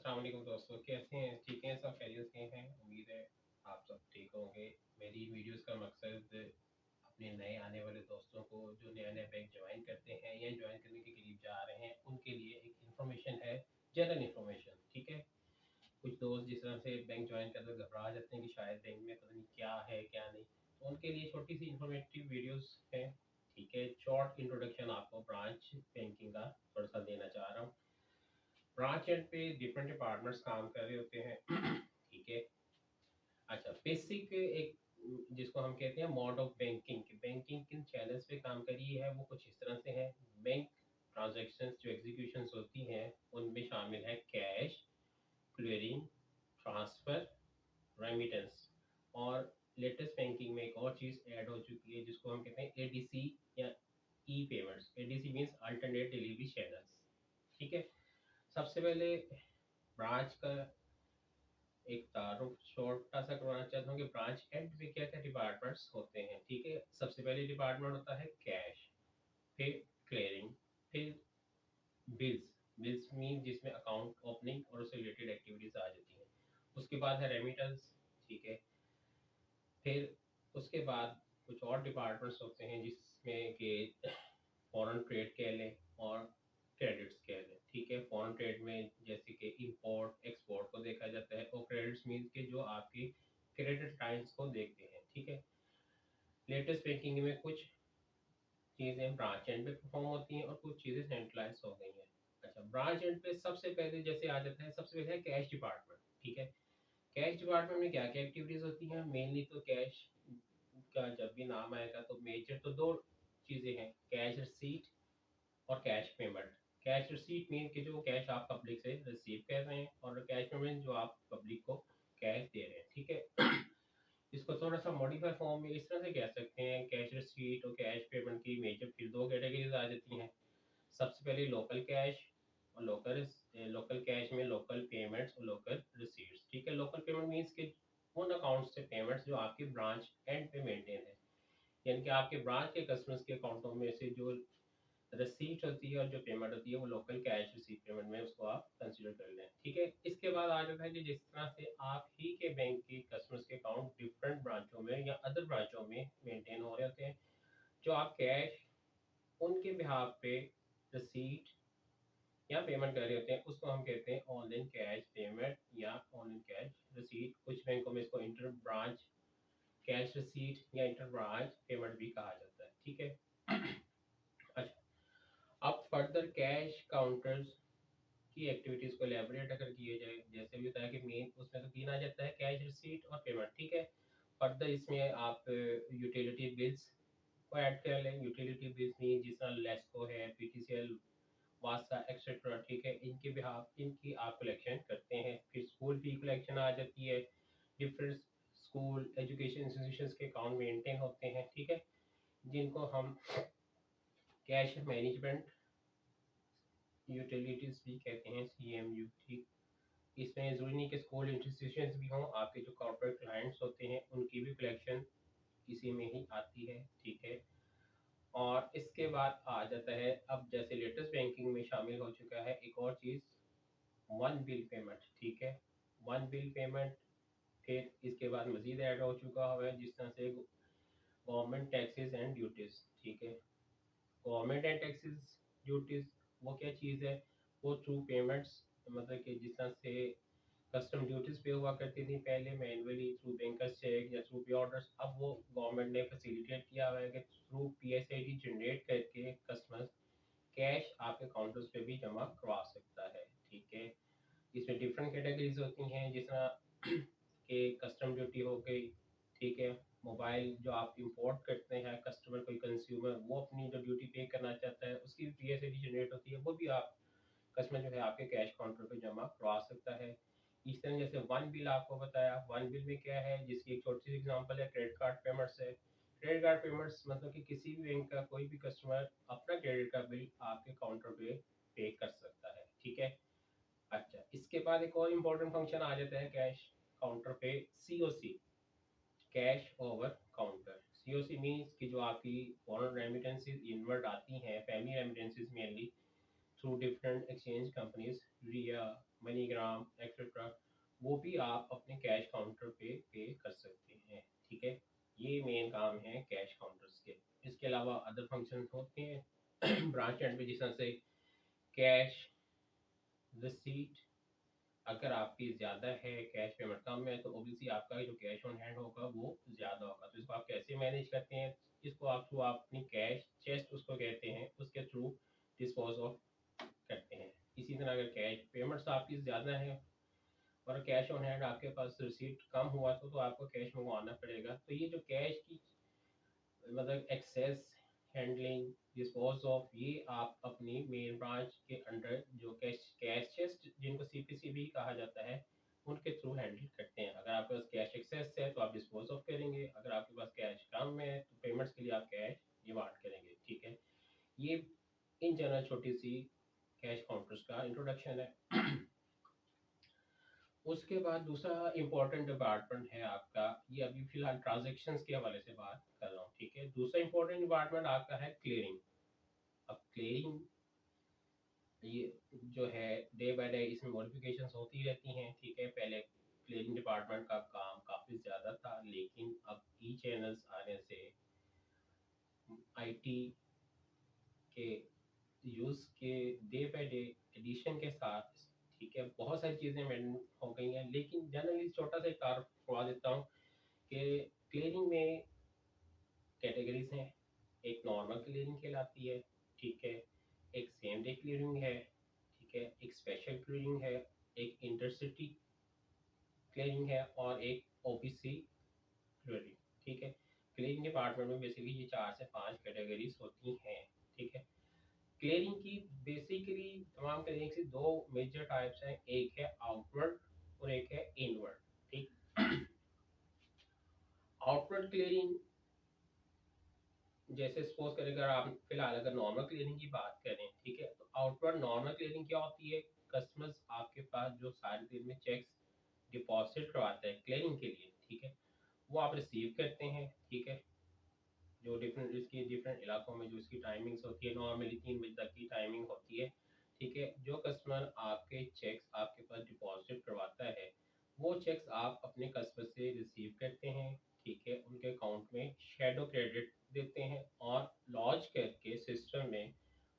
अस्सलाम वालेकुम दोस्तों, कैसे हैं? ठीक हैं? सब खैरियत से हैं? उम्मीद है आप सब ठीक होंगे। मेरी वीडियोस का मकसद अपने नए आने वाले दोस्तों को जो नया-नया बैंक जॉइन करते हैं या जॉइन करने के करीब जा रहे हैं, उनके लिए एक इन्फॉर्मेशन है, जनरल इन्फॉर्मेशन, ठीक है? कुछ दोस्त जिस तरह से बैंक जॉइन कर कर घबरा जाते हैं कि शायद बैंक में पता नहीं क्या है, क्या नहीं, तो उनके लिए छोटी-सी इन्फॉर्मेटिव वीडियोस हैं, ठीक है? शॉर्ट इंट्रोडक्शन आपको ब्रांच बैंकिंग का थोड़ा-सा देना चाह रहा हूँ। ब्रांच एंड पे डिफरेंट डिपार्टमेंट्स काम कर रहे होते हैं ठीक है। अच्छा, बेसिक एक जिसको हम कहते हैं मोड ऑफ बैंकिंग, बैंकिंग किन चैनल्स पे काम कर रही है वो कुछ इस तरह से है। बैंक ट्रांजैक्शंस जो एग्जीक्यूशंस होती हैं उनमें शामिल है कैश, क्लियरिंग, ट्रांसफर, रेमिटेंस। और लेटेस्ट बैंकिंग में एक और चीज़ ऐड हो चुकी है जिसको हम कहते हैं एडीसी या e payments. ADC means alternate delivery channels, ठीक है। सबसे पहले ब्रांच का एक तारुफ छोटा सा करवाना चाहता हूँ कि ब्रांच एंड में क्या क्या डिपार्टमेंट्स होते हैं, ठीक है। सबसे पहले डिपार्टमेंट होता है कैश, फिर क्लियरिंग, फिर बिल्स। बिल्स मीन जिसमें अकाउंट ओपनिंग और उससे रिलेटेड एक्टिविटीज आ जाती हैं। उसके बाद है रेमिटेंस, ठीक है। फिर उसके बाद कुछ और डिपार्टमेंट्स होते हैं जिसमें कि फॉरेन ट्रेड कह लें और क्रेडिट्स कह लें, ठीक है। फॉरेन ट्रेड में जैसे कि इंपोर्ट एक्सपोर्ट को देखा जाता है, और क्रेडिट्स मीन के जो आपकी क्रेडिट लाइंस को देखते हैं, ठीक है। लेटेस्ट बैंकिंग में कुछ चीज़ें ब्रांच एंड पे परफॉर्म होती हैं और कुछ चीज़ें सेंट्रलाइज हो गई हैं। अच्छा, ब्रांच एंड पे सबसे पहले जैसे आ जाता है, सबसे पहले है कैश डिपार्टमेंट, ठीक है। कैश डिपार्टमेंट में क्या क्या एक्टिविटीज़ होती हैं? मेनली तो कैश का जब भी नाम आएगा तो मेजर तो दो चीज़ें हैं, कैश रिसीट और cash payment. Cash receipt mean कि जो कैश आप पब्लिक से रिसीव कर रहे हैं, और कैश पेमेंट जो आप पब्लिक को कैश दे रहे हैं, ठीक है। इसको थोड़ा सा मॉडिफाई फॉर्म में इस तरह से कह सकते हैं, कैश रिसीट और कैश पेमेंट की मेजर फिर दो कैटेगरीज आ जाती हैं। सबसे पहले लोकल कैश, और लोकल कैश में लोकल पेमेंट्स और लोकल रिसीट्स, ठीक है। लोकल पेमेंट मीन्स के उन अकाउंट से पेमेंट्स जो आपके ब्रांच एंड पे मेंटेन है, यानी कि आपके ब्रांच के कस्टमर्स के अकाउंटों में से जो रिसीट होती है और जो पेमेंट होती है वो लोकल कैश रिसीट पेमेंट में उसको आप कंसीडर कर लें, ठीक है। इसके बाद आ जाता है कि जिस तरह से आप ही के बैंक के कस्टमर्स के अकाउंट डिफरेंट ब्रांचों में या अदर ब्रांचों में मेंटेन हो रहे होते हैं, जो आप कैश उनके बिहाफ पे रिसीट या पेमेंट कर रहे होते हैं, उसको हम कहते हैं ऑनलाइन कैश पेमेंट या ऑनलाइन कैश रिसीट। कुछ बैंकों में इसको इंटर ब्रांच कैश रिसीट या इंटर ब्रांच पेमेंट भी कहा जाता है, ठीक है। अच्छा, अब फर्दर कैश काउंटर्स की एक्टिविटीज को एलैबोरेट अगर किए जाए, जैसे भी बताया कि मेन उसमें तो तीन आ जाता है, कैश रिसीट और पेमेंट, ठीक है। फर्दर इसमें आप यूटिलिटी बिल्स को ऐड कर लें। यूटिलिटी बिल्स में जिस तरह लेस्को है, पीटीसीएल, वासा एक्सेट्रा, ठीक है। इनके बिहाफ इनकी आप कलेक्शन करते हैं। फिर स्कूल फी कलेक्शन आ जाती है। डिफरेंट स्कूल एजुकेशन इंस्टीट्यूशंस के अकाउंट मेंटेन होते हैं, ठीक है, जिनको हम कैश मैनेजमेंट यूटिलिटीज भी कहते हैं, सीएमयू, ठीक। इसमें ज़रूरी नहीं कि स्कूल इंस्टीट्यूशंस भी हों, आपके जो कॉर्पोरेट क्लाइंट्स होते हैं उनकी भी कलेक्शन इसी में ही आती है, ठीक है। और इसके बाद आ जाता है, अब जैसे लेटेस्ट बैंकिंग में शामिल हो चुका है एक और चीज़, वन बिल पेमेंट, ठीक है। वन बिल पेमेंट फिर इसके बाद मज़ीद ऐड हो चुका हुआ है, जिस तरह से गवर्नमेंट टैक्सेस एंड ड्यूटीज़, ठीक है। गवर्नमेंट एंड टैक्सेस ड्यूटीज़ वो क्या चीज़ है? वो थ्रू पेमेंट्स, मतलब कि जिस तरह से कस्टम ड्यूटीज़ पे हुआ करती थी पहले मैनुअली थ्रू बैंकर्स चेक या थ्रू पे ऑर्डर्स, अब वो गवर्नमेंट ने फैसिलिटेट किया हुआ है कि थ्रू पीएसआईडी जनरेट करके कस्टमर्स कैश आपके काउंटर्स पे भी जमा करवा सकता है, ठीक है। इसमें डिफरेंट कैटेगरीज होती हैं, जिस तरह कि कस्टम ड्यूटी हो गई, ठीक है। मोबाइल जो आप इंपोर्ट करते हैं, कस्टमर कोई कंज्यूमर वो अपनी जो ड्यूटी पे करना चाहता है उसकी पीएसआईडी जनरेट होती है, वो भी आप कस्टमर जो है आपके कैश काउंटर पे जमा करवा सकता है। इस तरह जैसे वन बिल आपको बताया, वन बिल में क्या है, जिसकी एक छोटी सी एग्जांपल है क्रेडिट कार्ड पेमेंट्स है। क्रेडिट कार्ड पेमेंट्स मतलब कि किसी भी बैंक का कोई भी कस्टमर अपना क्रेडिट का बिल आपके काउंटर पे कर सकता है, ठीक है। अच्छा, इसके बाद एक और इम्पोर्टेंट फंक्शन आ जाता है कैश काउंटर पे, COC, cash over counter. COC means कि जो आपकी फॉरेन रेमिटेंसेस इनवर्ड आती हैं, family remittances mainly through different exchange companies, Ria, MoneyGram etcetera, वो भी आप अपने कैश काउंटर पे कर सकते हैं। ठीक है, ये मेन काम है कैश काउंटर्स के। इसके अलावा अदर फंक्शन होते हैं ब्रांच एंड पे, जिस तरह से कैश रिसीट। अगर आपकी ज़्यादा है कैश पेमेंट कम है तो ओबियसली आपका जो कैश ऑन हैंड होगा वो ज़्यादा होगा। तो इसको आप कैसे मैनेज करते हैं? इसको आप थ्रू आप अपनी कैश चेस्ट उसको कहते हैं, उसके थ्रू डिस्पोज ऑफ करते हैं। इसी तरह अगर कैश पेमेंट्स आपकी ज़्यादा है और कैश ऑन हैंड आपके पास रिसीट कम हुआ तो आपको कैश मंगवाना पड़ेगा। तो ये जो कैश की मतलब एक्सेस हैंडलिंग डिस्पोज ऑफ, ये आप अपनी मेन ब्रांच के अंडर जो कैश कैश चेस्ट जिनको सीपीसी भी कहा जाता है उनके थ्रू हैंडल करते हैं। अगर आपके पास कैश एक्सेस है तो आप डिस्पोज ऑफ करेंगे, अगर आपके पास कैश कम है तो पेमेंट्स के लिए आप कैश डिमांड करेंगे। ठीक है, ये इन जनरल छोटी सी कैश काउंटर्स का इंट्रोडक्शन है। उसके बाद दूसरा इम्पोर्टेंट डिपार्टमेंट है आपका, ये अभी फिलहाल ट्रांजेक्शन्स के हवाले से बात कर रहा हूँ। ठीक है, दूसरा इम्पोर्टेंट डिपार्टमेंट आपका है क्लियरिंग। अब क्लियरिंग ये जो है डे बाय डे इसमें मॉडिफिकेशंस होती रहती हैं। ठीक है, पहले क्लियरिंग डिपार्टमेंट का काम काफ़ी ज़्यादा था, लेकिन अब ई चैनल्स आने से आईटी के यूज़ के डे बाय डे एडिशन के साथ, ठीक है, बहुत सारी चीज़ें हो गई हैं। लेकिन जनरली छोटा सा एक तारुफ करवा देता हूँ कि क्लियरिंग में कैटेगरीज हैं। एक नॉर्मल क्लियरिंग कहलाती है, ठीक है, एक सेम डे क्लियरिंग है, ठीक है, एक स्पेशल क्लियरिंग है, एक इंटरसिटी क्लियरिंग है और एक ओबीसी क्लियरिंग। ठीक है, क्लियरिंग डिपार्टमेंट में बेसिकली ये 4 से 5 कैटेगरीज होती हैं। ठीक है, क्लियरिंग की बेसिकली तमाम क्लियरिंग से दो मेजर टाइप्स हैं, एक है आउटवर्ड और एक है इनवर्ड। ठीक, आउटवर्ड क्लियरिंग जैसे सपोज करें, अगर आप फिलहाल अगर नॉर्मल क्लियरिंग की बात करें, ठीक है, तो आउटवर्ड नॉर्मल क्लियरिंग क्या होती है? कस्टमर्स आपके पास जो सारे दिन में चेक्स डिपॉजिट करवाते हैं क्लियरिंग के लिए, ठीक है, वो आप रिसीव करते हैं। ठीक है, जो डिफरेंट इसकी डिफरेंट इलाकों में जो इसकी टाइमिंग्स होती है, नॉर्मली 3 बजे तक की टाइमिंग होती है। ठीक है, जो कस्टमर आपके चेक्स आपके पास डिपॉजिट करवाता है वो चेक्स आप अपने कस्टमर से रिसीव करते हैं। ठीक है, उनके अकाउंट में शैडो क्रेडिट देते हैं और लॉन्च करके सिस्टम में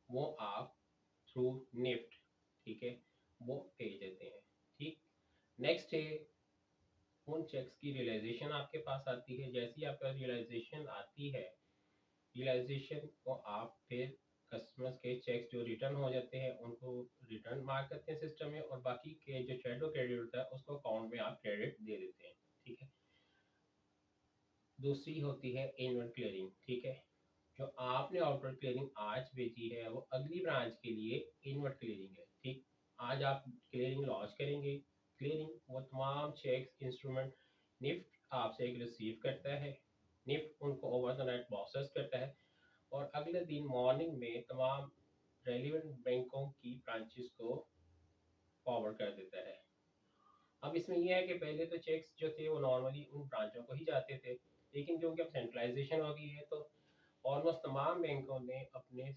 वो आप थ्रू निफ्ट, ठीक है, वो भेज देते हैं। ठीक, नेक्स्ट है उन चेक्स की रियलाइजेशन आपके पास आती है। जैसी आपका रियलाइजेशन आती है, रियलाइजेशन को आप फिर कस्टमर्स के चेक्स जो रिटर्न हो जाते हैं उनको रिटर्न मार्क करते हैं सिस्टम में, और बाकी के जो शैडो क्रेडिट होता है उसको अकाउंट में आप क्रेडिट दे देते हैं। ठीक है, दूसरी होती है इनवर्ड क्लियरिंग। ठीक है, जो आपने आउटवर्ड क्लियरिंग आज भेजी है वो अगली ब्रांच के लिए इनवर्ड क्लियरिंग है। ठीक, आज आप क्लियरिंग लॉन्च करेंगे, क्लियरिंग वो तमाम चेक्स इंस्ट्रूमेंट निफ्ट आपसे एक रिसीव करता है, निफ्ट उनको ओवर द नाइट प्रोसेस करता है और अगले दिन मॉर्निंग में तमाम रेलिवेंट बैंकों की ब्रांचेस को फॉरवर्ड कर देता है। अब इसमें यह है कि पहले तो चेक्स जो थे वो नॉर्मली उन ब्रांचों को ही जाते थे, लेकिन क्योंकि अब सेंट्रलाइजेशन हो गई है तो ऑलमोस्ट तमाम बैंकों ने अपने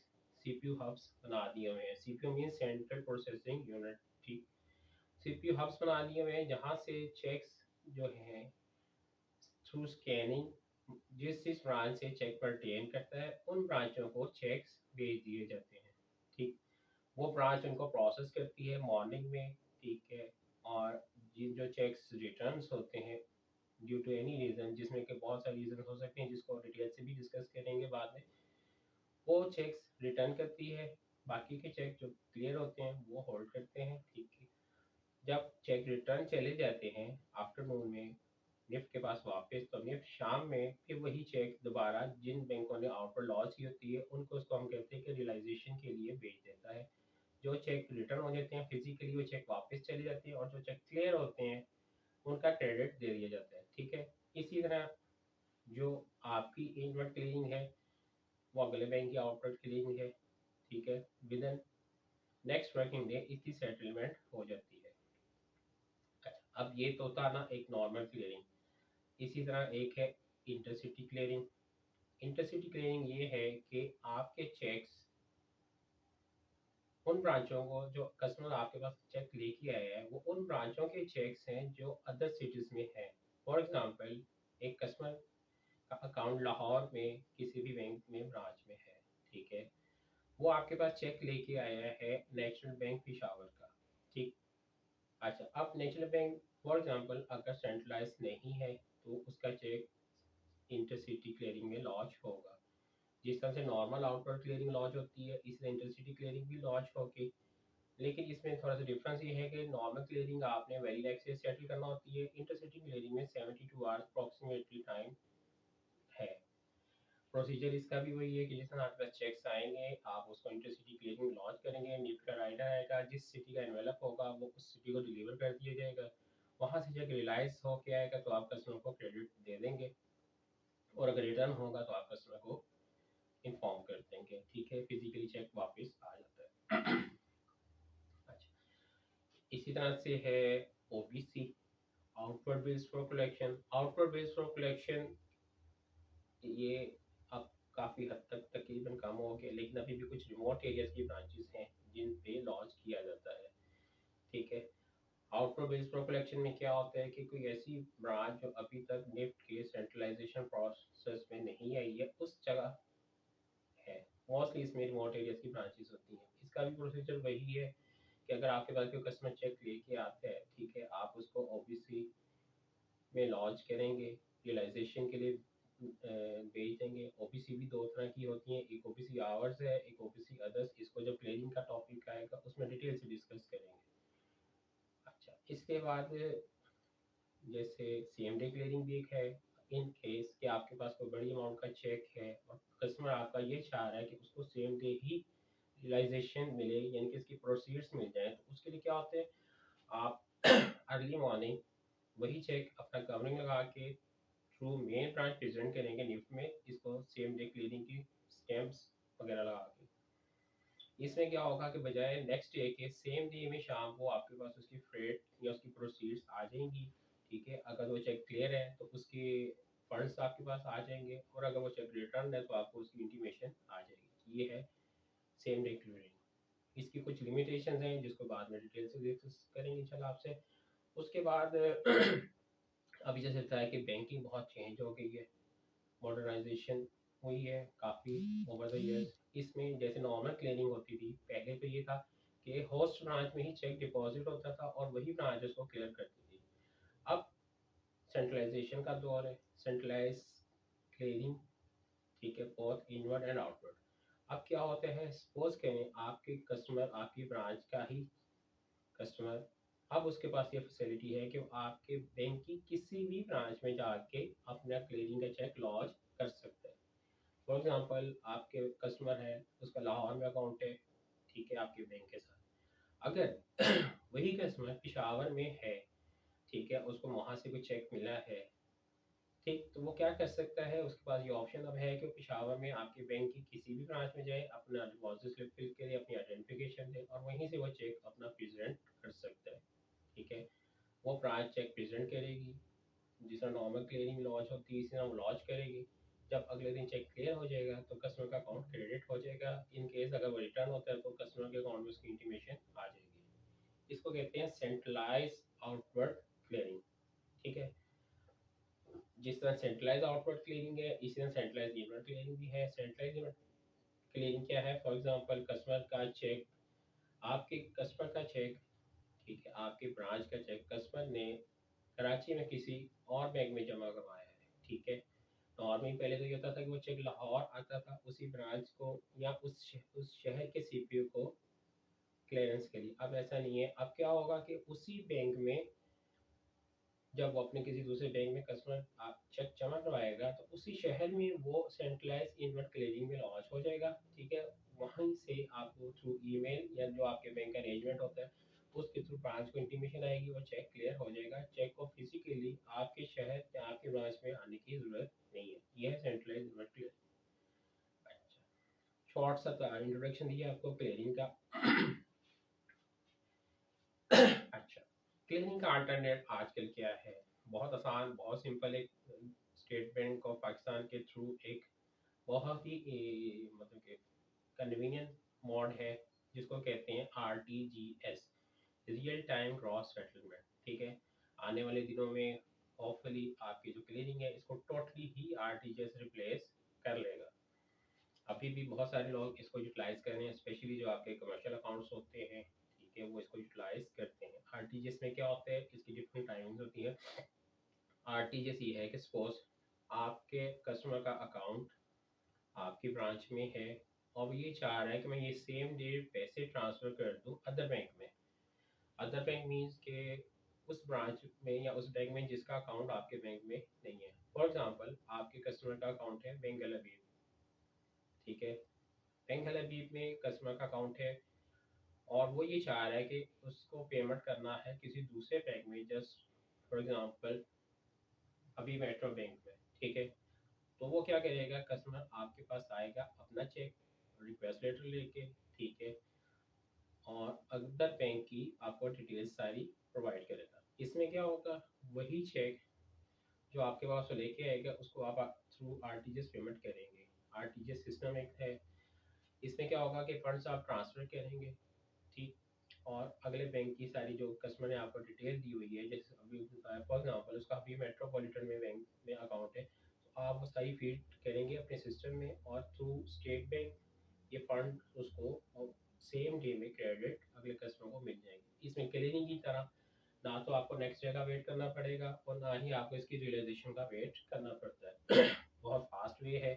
सीपीयू हब्स बना दिए हुए हैं। CPU mean central processing unit. ठीक, सीपीयू हब्स बना दिए हुए हैं जहाँ से चेक्स जो हैं थ्रू स्कैनिंग जिस ब्रांच से चेक परटेन करता है उन ब्रांचों को चेक्स भेज दिए जाते हैं। ठीक, वो ब्रांच उनको प्रोसेस करती है मॉर्निंग में। ठीक है, और जिन जो चेक्स रिटर्न्स होते हैं ड्यू टू एनी रीज़न, जिसमें कि बहुत सारे रीज़न हो सकते हैं जिसको डिटेल से भी डिस्कस करेंगे बाद में, वो चेक्स रिटर्न करती है। बाकी के चेक जो क्लियर होते हैं वो होल्ड करते हैं। ठीक है, जब चेक रिटर्न चले जाते हैं आफ्टरनून में निफ्ट के पास वापस, तो निफ्ट शाम में फिर वही चेक दोबारा जिन बैंकों ने आउटवर्ड लॉस की होती है उनको उसको हम कहते हैं कि रियलाइजेशन के लिए भेज देता है। जो चेक रिटर्न हो जाते हैं फिजिकली वो चेक वापस चले जाते हैं और जो चेक क्लियर होते हैं उनका क्रेडिट दे दिया जाता है। ठीक है, इसी तरह जो आपकी इनवर्ड क्लियरिंग है वो अगले बैंक की आउटवर्ड क्लियरिंग है। ठीक है, with in next working day इसकी सेटलमेंट हो जाती है। अब ये तो था ना एक नॉर्मल क्लियरिंग। इसी तरह एक है इंटरसिटी क्लियरिंग। इंटरसिटी क्लियरिंग ये है कि आपके चेक्स उन ब्रांचों को जो कस्टमर आपके पास चेक लेके आया है वो उन ब्रांचों के चेक्स हैं जो अदर सिटीज में हैं। फॉर एग्जांपल एक कस्टमर का अकाउंट लाहौर में किसी भी बैंक में ब्रांच में है, ठीक है, वो आपके पास चेक लेके आया है नेशनल बैंक पिशावर का, ठीक। अच्छा, अब नेशनल बैंक फॉर एग्जांपल अगर सेंट्रलाइज नहीं है तो उसका चेक इंटरसिटी क्लियरिंग में लॉन्च होगा। जिस तरह से नॉर्मल आउटवर्ड क्लियरिंग लॉन्च होती है इस तरह इंटरसिटी क्लियरिंग भी लॉन्च होगी। लेकिन इसमें थोड़ा सा डिफरेंस ये है कि नॉर्मल क्लियरिंग आपने वेरी एक्सेस सेटल करना होती है, इंटरसिटी क्लियरिंग में 72 आवर्स अप्रॉक्सीमेटली टाइम है। प्रोसीजर इसका भी वही है कि जिस तरह आपके पास चेक्स आएंगे आप उसको इंटरसिटी क्लियरिंग लॉन्च करेंगे, निफ्ट का राइडर आएगा, जिस सिटी का एनवेलप होगा वो उस सिटी को डिलीवर कर दिया जाएगा। वहाँ से जब रियलाइज होके आएगा तो आप कस्टमर को क्रेडिट दे देंगे, और अगर रिटर्न होगा तो आप कस्टमर को इन्फॉर्म कर देंगे, ठीक है, फिजिकली चेक वापस आ जाता है। अच्छा, इसी तरह से है OBC, outward bills for collection. Outward bills for collection ये अब काफ़ी हद तक तकरीबन कम हो गया, लेकिन अभी भी कुछ रिमोट एरियाज की ब्रांचेस हैं जिन पे लॉन्च किया जाता है, ठीक है। आउटवर्ड बिल्स फॉर कलेक्शन में क्या होता है कि कोई ऐसी ब्रांच जो अभी तक निफ्ट के सेंट्रलाइजेशन प्रोसेस में नहीं आई है उस जगह है। मोस्टली इसमें रिमोट एरियाज की ब्रांचेस होती हैं। इसका भी प्रोसीजर वही है कि अगर आपके पास कोई कस्टमर चेक लेके आता है, ठीक है, आप उसको ओबीसी में लॉन्च करेंगे, रियलाइजेशन के लिए भेज देंगे। ओबीसी भी दो तरह की होती हैं, एक ओबीसी आवर्स है, एक ओबीसी अदर्स। इसको जब क्लियरिंग का टॉपिक आएगा उसमें डिटेल से डिस्कस करेंगे। अच्छा, इसके बाद जैसे सीएमडी क्लियरिंग भी एक है। इन केस कि आपके पास कोई बड़ी अमाउंट का चेक है और कस्टमर आपका ये चाह रहा है कि उसको सेम डे ही रियलाइजेशन मिले, यानी कि इसकी प्रोसीड्स मिल जाए, तो उसके लिए क्या होते हैं, आप अर्ली मॉर्निंग वही चेक अपना कवरिंग लगा के थ्रू मेन ब्रांच प्रेजेंट करेंगे निफ्ट में, इसको सेम डे क्लियरिंग की स्टैम्प्स वगैरह लगा के। इसमें क्या होगा कि बजाय नेक्स्ट डे के सेम डे में शाम को आपके पास उसकी फ्रेट या उसकी प्रोसीड्स आ जाएंगी, ठीक है। अगर वो चेक क्लियर है तो उसके फंड्स आपके पास आ जाएंगे, और अगर वो चेक रिटर्न है तो आपको उसकी इंटीमेशन आ जाएगी। ये है सेम डे क्लियरिंग। इसकी कुछ लिमिटेशंस हैं जिसको बाद में डिटेल से डिस्कस करेंगे इंशाल्लाह आपसे। उसके बाद अभी जैसे बताया कि बैंकिंग बहुत चेंज हो गई है, मॉडर्नाइजेशन हुई है काफ़ी ओवर द ईयर्स। इसमें जैसे नॉर्मल क्लियरिंग होती थी पहले, तो ये था कि होस्ट ब्रांच में ही चेक डिपॉजिट होता था और वही ब्रांच उसको क्लियर करती थी। अब सेंट्रलाइजेशन का दौर है, सेंट्रलाइज क्लियरिंग, ठीक है, बोथ इनवर्ड एंड आउटवर्ड। अब क्या होता है, सपोज करें आपके कस्टमर आपकी ब्रांच का ही कस्टमर, अब उसके पास ये फैसिलिटी है कि वो आपके बैंक की किसी भी ब्रांच में जाके अपना क्लियरिंग का चेक लॉन्च कर सकता है। फॉर एग्जांपल आपके कस्टमर है, उसका लाहौर में अकाउंट है, ठीक है, आपके बैंक के साथ। अगर वही कस्टमर पिशावर में है, ठीक है, उसको वहाँ से कोई चेक मिला है, ठीक, तो वो क्या कर सकता है, उसके पास ये ऑप्शन अब है कि वो पिशावर में आपके बैंक की किसी भी ब्रांच में जाए, अपना डिपॉजिट स्लिप फिल करे, अपनी आइडेंटिफिकेशन दे और वहीं से वो चेक अपना प्रेजेंट कर सकता है, ठीक है। वो ब्रांच चेक प्रेजेंट करेगी, जिस तरह नॉर्मल क्लियरिंग लॉन्च होती है इसी तरह वो लॉन्च करेगी। जब अगले दिन चेक क्लियर हो जाएगा तो कस्टमर का अकाउंट क्रेडिट हो जाएगा। इन केस अगर वो रिटर्न होता है तो कस्टमर के अकाउंट में उसकी इंटीमेशन आ जाएगी। इसको कहते हैं सेंट्रलाइज आउटवर्ड क्लियरिंग, ठीक है। जिस तरह सेंट्रलाइज आउटवर्ड क्लियरिंग है इसी तरह सेंट्रलाइज इनवर्ड क्लियरिंग भी है। सेंट्रलाइज इनवर्ड क्लियरिंग क्या है, फॉर एग्जांपल कस्टमर का चेक, आपके कस्टमर का चेक, ठीक है, आपके ब्रांच का चेक कस्टमर ने कराची में किसी और बैंक में जमा करवाया है, ठीक है। नॉर्मली पहले तो ये होता था कि वो चेक लाहौर आता था उसी ब्रांच को या उस शहर के सीपीओ को क्लियरेंस के लिए। अब ऐसा नहीं है, अब क्या होगा कि उसी बैंक में जब वो अपने किसी दूसरे बैंक में कस्टमर आप चेक जमा करवाएगा तो उसी शहर में वो सेंट्रलाइज इनवर्ट क्लियरिंग में लॉन्च हो जाएगा, ठीक है। वहीं से आपको थ्रू ईमेल या जो आपके बैंक का अरेंजमेंट होता है उसके थ्रू ब्रांच को इंटीमेशन आएगी, वो चेक क्लियर हो जाएगा। चेक को फिजिकली आपके शहर या आपके ब्रांच में आने की जरूरत नहीं है। यह है सेंट्रलाइज इनवर्ट क्लियर। अच्छा, शॉर्ट सा इंट्रोडक्शन दिया आपको क्लियरिंग का। अच्छा, क्लियरिंग का अल्टरनेट आजकल क्या है, बहुत आसान, बहुत सिंपल। एक स्टेट बैंक ऑफ पाकिस्तान के थ्रू एक बहुत ही मतलब कि कन्वीनियंट मोड है, जिसको कहते हैं RTGS, real time gross settlement. ठीक है, आने वाले दिनों में होपफुली आपकी जो क्लियरिंग है इसको टोटली ही RTGS रिप्लेस कर लेगा। अभी भी बहुत सारे लोग इसको यूटिलाइज कर रहे हैं, स्पेशली जो आपके कमर्शियल अकाउंट्स होते हैं, ठीक है, वो इसको यूटिलाइज करते हैं। RTGS में क्या होता है, इसकी डिफरेंट टाइमिंग होती है। RTGS ये है कि सपोज आपके कस्टमर का अकाउंट आपकी ब्रांच में है और ये चाह रहा है कि मैं ये सेम डे पैसे ट्रांसफ़र कर दूं अदर बैंक में। अदर बैंक मीन्स के उस ब्रांच में या उस बैंक में जिसका अकाउंट आपके बैंक में नहीं है। फॉर एग्जांपल आपके कस्टमर का अकाउंट है बैंक हलबीब, ठीक है, बैंक हलबीब में कस्टमर का अकाउंट है और वो ये चाह रहा है कि उसको पेमेंट करना है किसी दूसरे बैंक में, जस्ट फॉर एग्जांपल अभी मेट्रो बैंक में, ठीक है। तो वो क्या करेगा, कस्टमर आपके पास आएगा अपना चेक रिक्वेस्ट लेटर लेके, ठीक है, और अदर बैंक की आपको डिटेल्स सारी प्रोवाइड करेगा। इसमें क्या होगा, वही चेक जो आपके पास वो लेके आएगा उसको आप थ्रू RTGS पेमेंट करेंगे। RTGS सिस्टम एक है, इसमें क्या होगा कि फंड्स आप ट्रांसफ़र करेंगे, ठीक, और अगले बैंक की सारी जो कस्टमर ने आपको डिटेल दी हुई है, जैसे अभी बताया फॉर एग्जांपल उसका अभी मेट्रोपॉलिटन में बैंक में अकाउंट है, तो आप वो सारी फीड करेंगे अपने सिस्टम में और थ्रू स्टेट बैंक ये फंड उसको सेम डे में क्रेडिट अगले कस्टमर को मिल जाएगी। इसमें क्लियरिंग की तरह ना तो आपको नेक्स्ट डे का वेट करना पड़ेगा और ना ही आपको इसकी रियलाइजेशन का वेट करना पड़ता है। बहुत फास्ट वे है।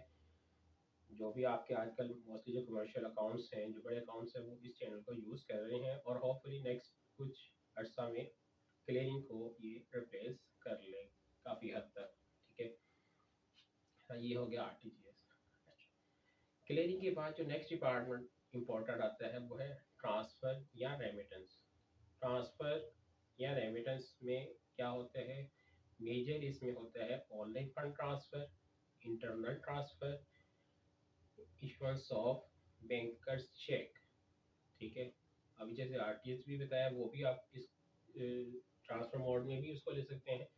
जो भी आपके आजकल मोस्टली जो कमर्शियल अकाउंट्स हैं, जो बड़े अकाउंट्स हैं, वो इस चैनल को यूज़ कर रहे हैं और होपफुली नेक्स्ट कुछ अर्सा में क्लियरिंग को ये रिप्लेस कर ले काफ़ी हद तक, ठीक है। हाँ, ये हो गया RTGS। क्लियरिंग के बाद जो नेक्स्ट डिपार्टमेंट इम्पोर्टेंट आता है वो है ट्रांसफ़र या रेमिटेंस। ट्रांसफ़र या रेमिटेंस में क्या होता है, मेजर इसमें होता है online fund transfer, internal transfer, issuance of bankers cheque, ठीक है। अभी जैसे RTGS भी बताया, वो भी आप इस ट्रांसफ़र मोड में भी उसको ले सकते हैं।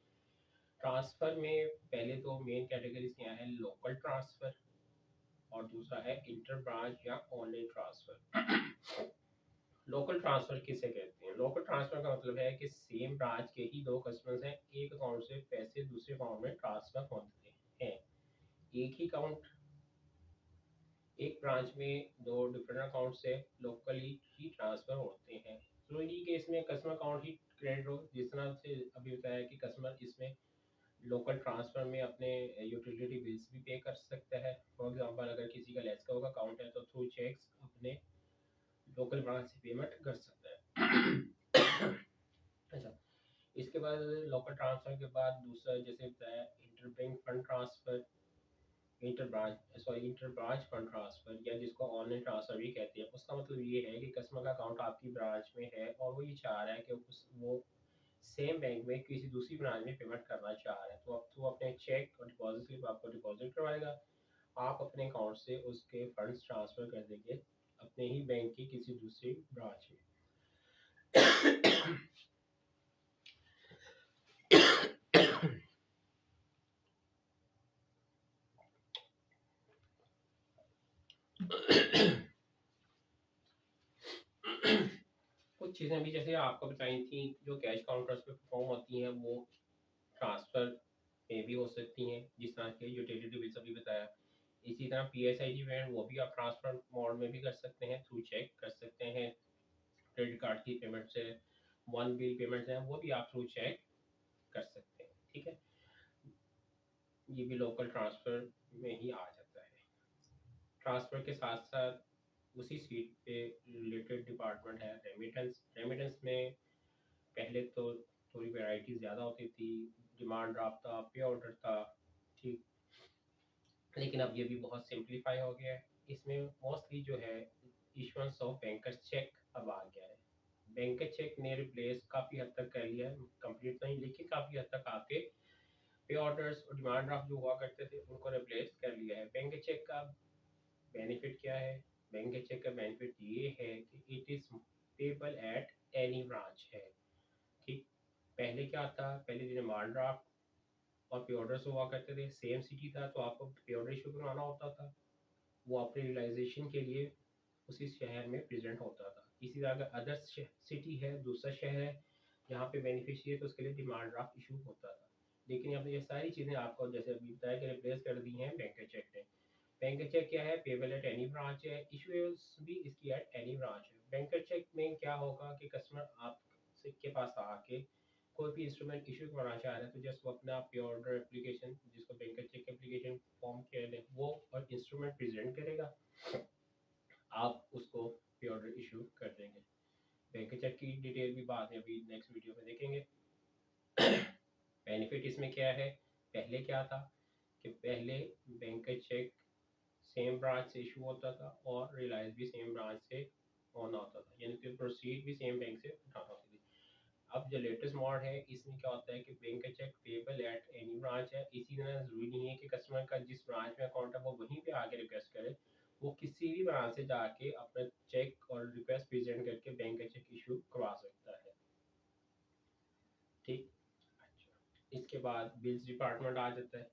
ट्रांसफ़र में पहले तो मेन कैटेगरीज क्या है, लोकल ट्रांसफ़र और दूसरा है इंटर ब्रांच या ऑनलाइन ट्रांसफ़र। लोकल ट्रांसफ़र किसे कहते हैं, लोकल ट्रांसफ़र का मतलब है कि सेम ब्रांच के ही दो कस्टमर्स हैं, एक अकाउंट से पैसे दूसरे अकाउंट में ट्रांसफ़र होते हैं। एक ही अकाउंट, एक ब्रांच में दो डिफरेंट अकाउंट से लोकली ही ट्रांसफ़र होते हैं। तो इन्हीं केस में कस्टमर अकाउंट ही क्रेडिट हो, जिस तरह से अभी बताया कि कस्टमर इसमें लोकल ट्रांसफ़र में अपने यूटिलिटी बिल्स भी पे कर सकता है। फॉर एग्जांपल अगर किसी का लेस्को का अकाउंट है तो थ्रू चेक्स अपने लोकल ब्रांच से पेमेंट कर सकता है। अच्छा, इसके बाद लोकल ट्रांसफ़र के बाद दूसरा जैसे बताया inter bank fund transfer, inter branch fund transfer या जिसको ऑनलाइन ट्रांसफ़र भी कहते हैं। उसका मतलब ये है कि कस्टमर का अकाउंट आपकी ब्रांच में है और वो ये चाह रहा है कि वो सेम बैंक में किसी दूसरी ब्रांच में पेमेंट करना चाह रहा है, तो अब तो अपने चेक और डिपॉजिट स्लिप आपको डिपॉजिट करवाएगा, आप अपने अकाउंट से उसके फंड्स ट्रांसफ़र कर देंगे अपने ही बैंक की किसी दूसरी ब्रांच में। कुछ चीज़ें भी जैसे आपको बताई थी जो कैश काउंटर्स पे परफॉर्म होती हैं, वो ट्रांसफ़र में भी हो सकती हैं, जिस तरह के यूटिलिटी बिल्स अभी बताया। इसी तरह PSIG पेमेंट वो भी आप ट्रांसफ़र मोड में भी कर सकते हैं, थ्रू चेक कर सकते हैं। क्रेडिट कार्ड की पेमेंट से वन बिल पेमेंट्स हैं वो भी आप थ्रू चेक कर सकते हैं, ठीक है। ये भी लोकल ट्रांसफ़र में ही आ जाता है। ट्रांसफ़र के साथ साथ उसी सीट पे रिलेटेड डिपार्टमेंट है रेमिटेंस। रेमिटेंस में पहले तो थोड़ी वैरायटी ज़्यादा होती थी, डिमांड ड्राफ्ट था, पे ऑर्डर था, ठीक, लेकिन अब ये भी बहुत सिंप्लीफाई हो गया है। इसमें मोस्टली जो है इशुएंस ऑफ बैंकर्स चेक अब आ गया है। बैंकर चेक ने रिप्लेस काफ़ी हद तक कर लिया है, कंप्लीट नहीं लेकिन काफ़ी हद तक आपके पे ऑर्डर्स और डिमांड ड्राफ्ट जो हुआ करते थे उनको रिप्लेस कर लिया है। बैंक चेक का बेनिफिट क्या है, बैंक चेक का बेनिफिट ये है कि it is payable at any branch है, ठीक। पहले क्या था, पहले डिमांड ड्राफ्ट और पे ऑर्डर्स हुआ करते थे, सेम सिटी था तो आपको पे ऑर्डर इशू करवाना होता था, वो अपने रियलाइजेशन के लिए उसी शहर में प्रेजेंट होता था। इसी तरह अगर अदर सिटी है, दूसरा शहर है जहाँ पे बेनिफिशियरी है, तो उसके लिए डिमांड ड्राफ्ट इशू होता था। लेकिन अब ये सारी चीज़ें आपको जैसे अभी बताया कि रिप्लेस कर दी हैं बैंक चेक ने। बैंक चेक क्या है? पेबल एट एनी ब्रांच है, इशूएबल्स भी इसकी एट एनी ब्रांच है। बैंक चेक में क्या होगा कि कस्टमर आप के पास आके कोई भी इंस्ट्रूमेंट इशू करना चाह रहे हैं, तो जस्ट वो अपना पे ऑर्डर एप्लीकेशन, जिसको बैंक चेक एप्लीकेशन फॉर्म कहते हैं, वो और इंस्ट्रूमेंट प्रेजेंट करेगा, आप उसको पे ऑर्डर इशू कर देंगे। बैंक चेक की डिटेल भी बाद में अभी नेक्स्ट वीडियो में देखेंगे। बेनिफिट इसमें क्या है? पहले क्या था कि पहले बैंक चेक सेम ब्रांच से इशू होता था और रिलायंस भी सेम ब्रांच से होना होता था, यानी कि प्रोसीड भी सेम बैंक से उठाना होती थी। अब जो लेटेस्ट मॉड है, इसमें क्या होता है कि bank cheque payable at any branch है। इसी तरह जरूरी नहीं है कि कस्टमर का जिस ब्रांच में अकाउंट है वो वहीं पे आके रिक्वेस्ट करे, वो किसी भी ब्रांच से जाके अपना चेक और रिक्वेस्ट प्रेजेंट करके बैंक चेक इशू करवा सकता है। ठीक। अच्छा, इसके बाद बिल्स डिपार्टमेंट आ जाता है।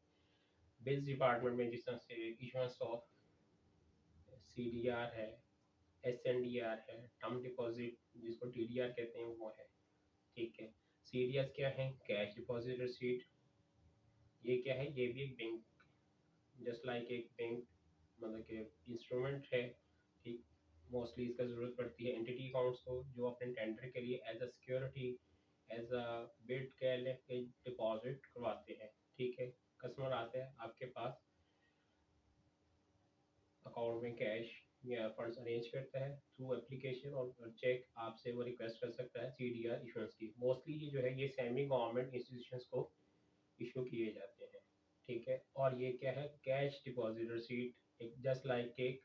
बिल्स डिपार्टमेंट में जिस तरह से इशुएंस ऑफ CDR है, SNDR है, टर्म डिपॉजिट जिसको TDR कहते हैं वो है। ठीक है। CDR क्या है? Cash deposit receipt. ये क्या है? ये भी एक बैंक, जस्ट लाइक एक बैंक, मतलब कि इंस्ट्रूमेंट है। ठीक। मोस्टली इसका ज़रूरत पड़ती है एंटिटी अकाउंट्स को, जो अपने टेंडर के लिए as a security, as a bid कह लें, डिपॉजिट करवाते हैं। ठीक है। कस्टमर आते हैं आपके पास, अकाउंट में कैश या फंड्स अरेंज करता है थ्रू एप्लीकेशन, और चेक आपसे वो रिक्वेस्ट कर सकता है CDR इशुएंस की। मोस्टली ये जो है ये सेमी गवर्नमेंट इंस्टीट्यूशंस को इशू किए जाते हैं। ठीक है। और ये क्या है? कैश डिपॉजिट रिसीट, एक जस्ट लाइक एक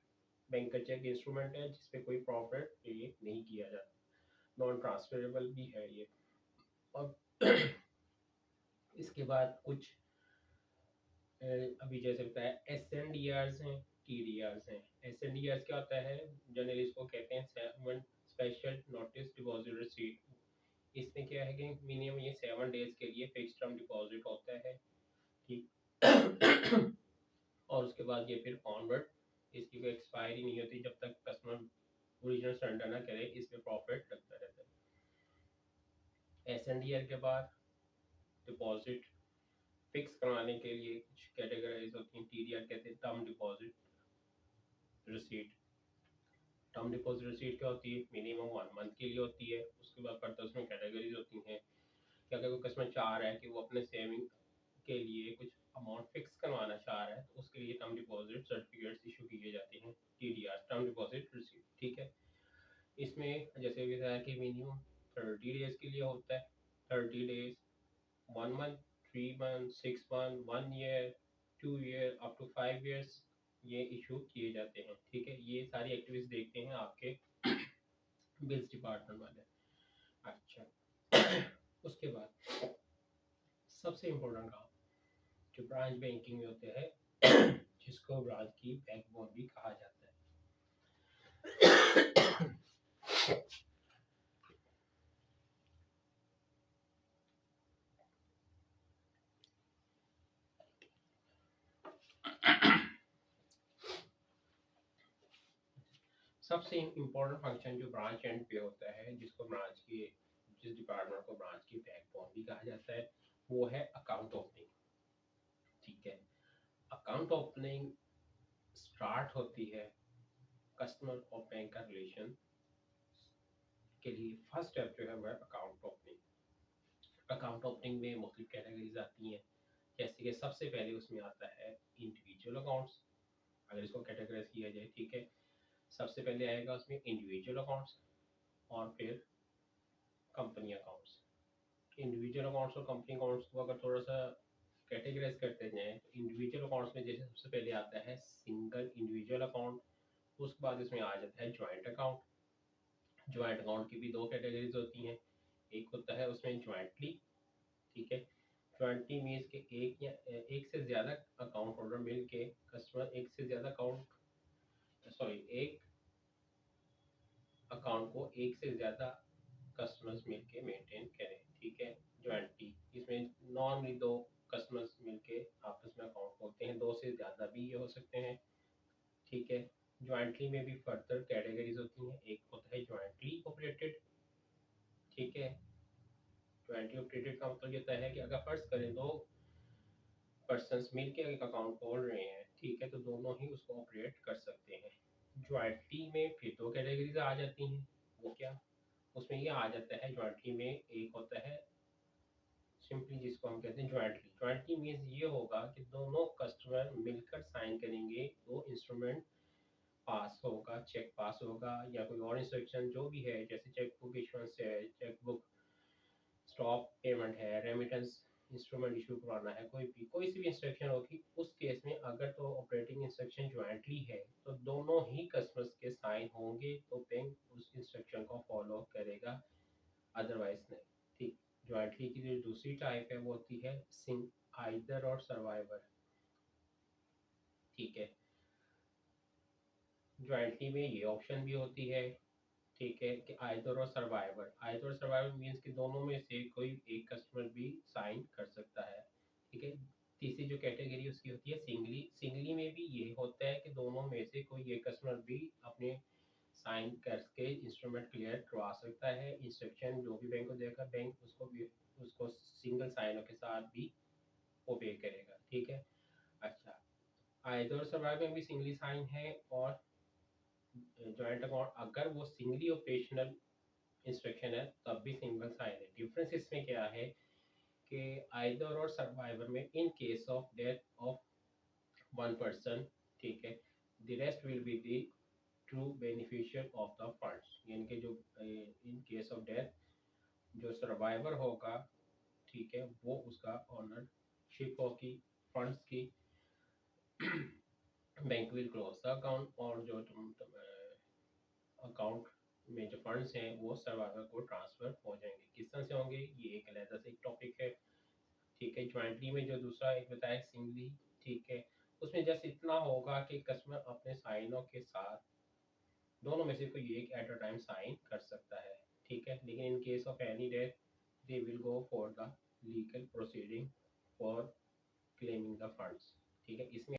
बैंक का चेक इंस्ट्रूमेंट है जिसपे कोई प्रॉफिट पे नहीं किया जाता, नॉन ट्रांसफरेबल भी है ये। और इसके बाद कुछ अभी जैसे होता है SNDRs हैं, TDRs हैं। SNDRs क्या होता है? जनरली इसको कहते हैं स्पेशल नोटिस डिपॉजिट रिसीट। इसमें क्या है कि मिनिमम ये 7 डेज के लिए फिक्स टर्म डिपॉजिट होता है। ठीक। और उसके बाद ये फिर ऑनवर्ड इसकी कोई एक्सपायरी नहीं होती जब तक कस्टमर ओरिजिनल सरेंडर ना करे, इसमें प्रॉफिट लगता रहता है। SNDR के बाद डिपॉजिट फिक्स करवाने के लिए कुछ कैटेगराइज होती हैं। TDR कहते हैं term deposit receipt. Term deposit receipt क्या होती है? मिनिमम 1 मंथ के लिए होती है। उसके बाद फर्दर उसमें कैटेगरीज होती हैं कि अगर कोई कस्टमर चाह रहा है कि वो अपने सेविंग के लिए कुछ अमाउंट फिक्स करवाना चाह रहा है, तो उसके लिए टर्म डिपॉजिट सर्टिफिकेट्स इशू किए जाते हैं, TDR टर्म डिपॉजिट रिसीट। ठीक है। इसमें जैसे बताया कि मिनिमम 30 डेज के लिए होता है। 30 days, 1 month, 3 month, 6 month, 1 year, 2 year, up to 5 years ये इशू किए जाते हैं। ठीक है। ये सारी एक्टिविटीज देखते हैं आपके बिल्स डिपार्टमेंट वाले। अच्छा। उसके बाद सबसे इम्पोर्टेंट काम जो ब्रांच बैंकिंग में होते हैं, जिसको ब्रांच की बैकबोन भी कहा जाता है। सबसे इम्पोर्टेंट फंक्शन जो ब्रांच एंड पे होता है, जिसको ब्रांच की, जिस डिपार्टमेंट को ब्रांच की बैकबोन भी कहा जाता है, वो है अकाउंट ओपनिंग। ठीक है। अकाउंट ओपनिंग स्टार्ट होती है कस्टमर और बैंक का रिलेशन के लिए। फर्स्ट स्टेप जो है वह अकाउंट ओपनिंग। अकाउंट ओपनिंग में मुख्तलिफ कैटेगरीज आती हैं, जैसे कि सबसे पहले उसमें आता है इंडिविजुअल अकाउंट्स। अगर इसको कैटेगराइज किया जाए, ठीक है, सबसे पहले आएगा उसमें इंडिविजुअल अकाउंट्स और फिर कंपनी अकाउंट्स। इंडिविजुअल अकाउंट्स और कंपनी अकाउंट्स को अगर थोड़ा सा कैटेगराइज करते जाएं, तो इंडिविजुअल अकाउंट्स में जैसे सबसे पहले आता है सिंगल इंडिविजुअल अकाउंट। उसके बाद इसमें आ जाता है ज्वाइंट अकाउंट। ज्वाइंट अकाउंट की भी 2 कैटेगरीज होती हैं। एक होता है उसमें ज्वाइंटली। ठीक है। ज्वाइंटली मीन्स के एक से ज़्यादा अकाउंट होल्डर मिल के कस्टमर एक से ज़्यादा एक अकाउंट को एक से ज़्यादा कस्टमर्स मिलके मेंटेन करें। ठीक है। ज्वाइंटली इसमें नॉर्मली 2 कस्टमर्स मिलके आपस में अकाउंट खोलते हैं, 2 से ज़्यादा भी ये हो सकते हैं। ठीक है। ज्वाइंटली में भी फर्दर कैटेगरीज होती हैं। एक होता है ज्वाइंटली ऑपरेटेड, ठीक है। ज्वाइंटली ऑपरेटेड का मतलब ये होता है कि अगर फर्ज करें दो पर्सन्स मिलके एक अकाउंट खोल रहे हैं, ठीक है, तो दोनों ही उसको ऑपरेट कर सकते हैं। ज्वाइंटली में फिर दो कैटेगरीज आ जाती हैं। वो क्या? उसमें ये आ जाता है ज्वाइंटली में, एक होता है सिंपली जिसको हम कहते हैं ज्वाइंटली। ज्वाइंटली मीन्स ये होगा कि दोनों कस्टमर मिलकर साइन करेंगे, तो इंस्ट्रूमेंट पास होगा, चेक पास होगा, या कोई और इंस्ट्रक्शन जो भी है, जैसे चेक बुक इशुएंस है, चेक बुक स्टॉप पेमेंट है, रेमिटेंस इंस्ट्रूमेंट इशू करवाना है, कोई सी भी इंस्ट्रक्शन होगी, उस केस में अगर तो ऑपरेटिंग इंस्ट्रक्शन ज्वाइंटली है तो दोनों ही कस्टमर्स के साइन होंगे, तो बैंक उस इंस्ट्रक्शन को फॉलो करेगा, अदरवाइज नहीं। ठीक। ज्वाइंटली की जो दूसरी टाइप है वो होती है सिंग आइदर और सर्वाइवर, ठीक है। ज्वाइंटली में ये ऑप्शन भी होती है, ठीक है, कि आइदर और सर्वाइवर। आइदर और सर्वाइवर मीन्स कि दोनों में से कोई एक कस्टमर भी साइन कर सकता है, ठीक है। तीसरी जो कैटेगरी उसकी होती है सिंगली। सिंगली में भी ये होता है कि दोनों में से कोई एक कस्टमर भी अपने साइन करके इंस्ट्रूमेंट क्लियर करवा सकता है। इंस्ट्रक्शन जो भी बैंक को देगा, बैंक उसको भी उसको सिंगल साइनों के साथ भी ओबे करेगा, ठीक है। अच्छा, आइदर और सर्वाइवर में भी सिंगली साइन है, और जॉइंट अकाउंट अगर वो सिंगली ऑपरेशनल इंस्ट्रक्शन है तब भी सिंगल साइन है। डिफरेंस इसमें क्या है कि आइदर और सर्वाइवर में in case of death of one person, ठीक है, the rest will be the true beneficial of the funds, यानी कि जो इन केस ऑफ डेथ जो सर्वाइवर होगा, ठीक है, वो उसका ओनरशिप होगी फंड्स की। Bank will close the account, और जो अकाउंट में जो फंड्स हैं वो सर्वाइवर को ट्रांसफर हो जाएंगे। किस तरह से होंगे, ये एक अलग से एक टॉपिक है, ठीक है। ज्वाइंटली में जो दूसरा एक बताया सिंगली, ठीक है, उसमें जस्ट इतना होगा कि कस्टमर अपने साइनों के साथ दोनों में से कोई एक एट अ टाइम साइन कर सकता है, ठीक है। लेकिन in case of any death they will go for the legal proceeding for claiming the funds, ठीक है। इसमें